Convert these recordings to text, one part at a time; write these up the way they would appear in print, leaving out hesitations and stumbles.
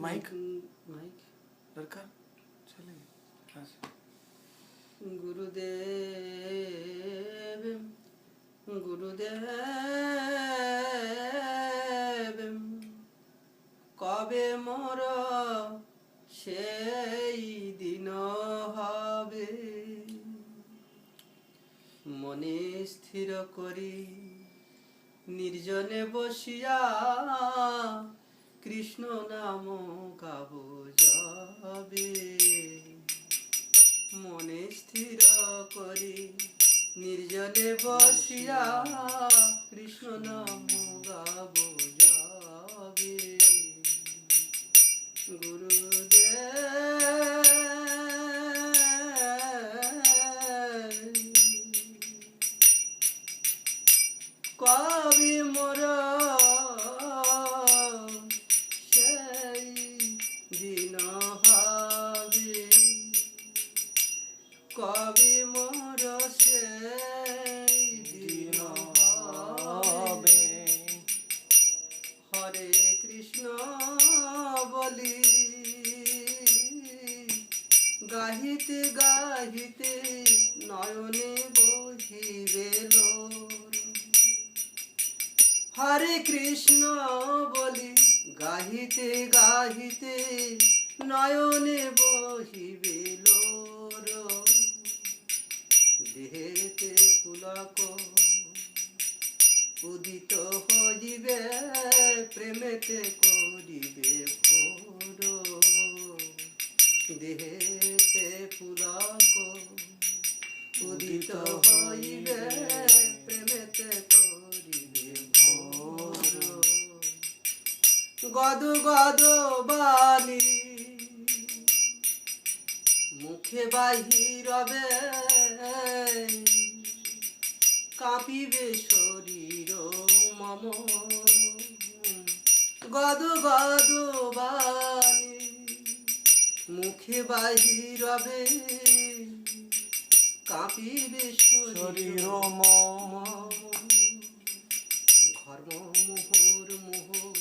Mic mic दरकार चलेंगे। गुरुदेव गुरुदेव कबे मोर সেই দিন হবে মনে স্থির করি নির্জনে বসিয়া কৃষ্ণ নাম গাব যাবে মনে স্থির করি নির্জনে বসিয়া কৃষ্ণ নাম গাব যাবে কবি মোর সেই দিন হবে কবি মোর সেই দিন হবে হরে কৃষ্ণ বলি গাহিতে গাহিতে নয়নে বহিবে হরে কৃষ্ণ বলি গাহিতে গাহিতে নয়নে বহিবে দেহেতে পুলক উদিত হইবে প্রেমেতে করিবে ভোর দেহেতে পুলক উদিত হইবে প্রেমেতে করিবে ভোর গদ গদ বাণী মুখে বাহিরবে কাঁপিবে শরীর মম গদ গদ বাণী মুখে বাহিরবে কাঁপিবে শরীর মম ঘর্ম মুহুর মুহুর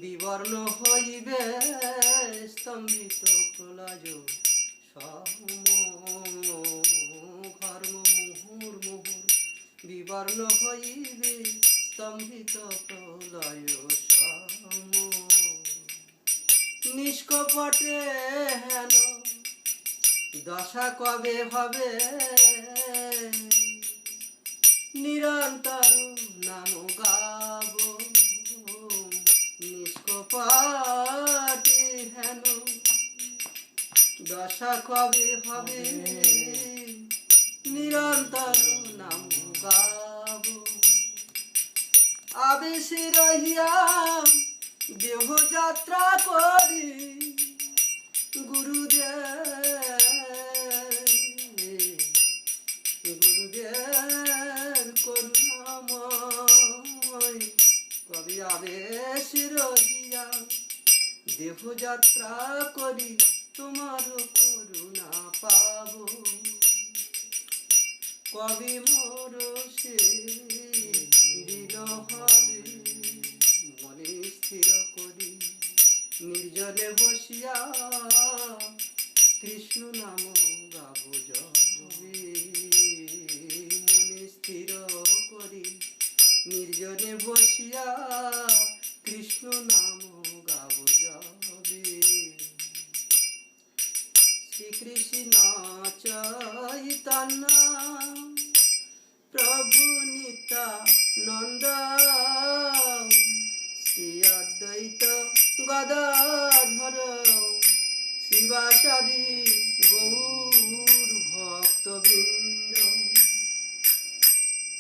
বিবর্ণ হইবে স্তম্ভিত প্রলয় সম ঘর্ম মুহুর মুহুর বিবর্ণ হইবে স্তম্ভিত প্রলয় সম নিষ্কপটে হেন দশা কবে হবে নিরন্তর নাম গাব নিষ্কপটে হেন দশা কবে হবে নিরন্তর নাম গাব আবেশে রহিয়া দেহ যাত্রা করি গুরুদেব করুণাময় কবি আবেশ রহিয়া দেহ যাত্রা করি তোমার করুণা পাব কবি মোর সে দিন হবে মনে স্থির করি নির্জনে বসিয়া কৃষ্ণ নাম গাব যাবে মনে স্থির করি নির্জনে বসিয়া কৃষ্ণ নাম গাব যাবে শ্রীকৃষ্ণ চৈতন্য প্রভু নিত্যানন্দ শ্রী অদ্বৈত গদাধর শিবাসাদি গৌর ভক্তবৃন্দ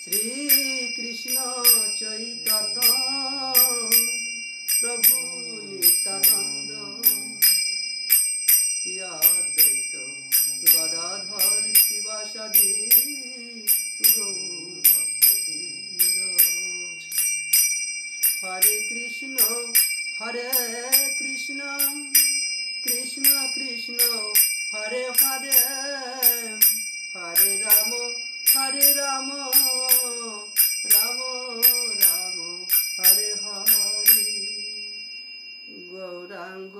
শ্রীকৃষ্ণ চৈতন্য প্রভু নিত্যানন্দ শ্রী অদ্বৈত গদাধর শিবাসাদি গৌর ভক্তবৃন্দ হরে কৃষ্ণ কৃষ্ণ কৃষ্ণ হরে হরে হরে রাম রাম রাম হরে হরে গৌরাঙ্গ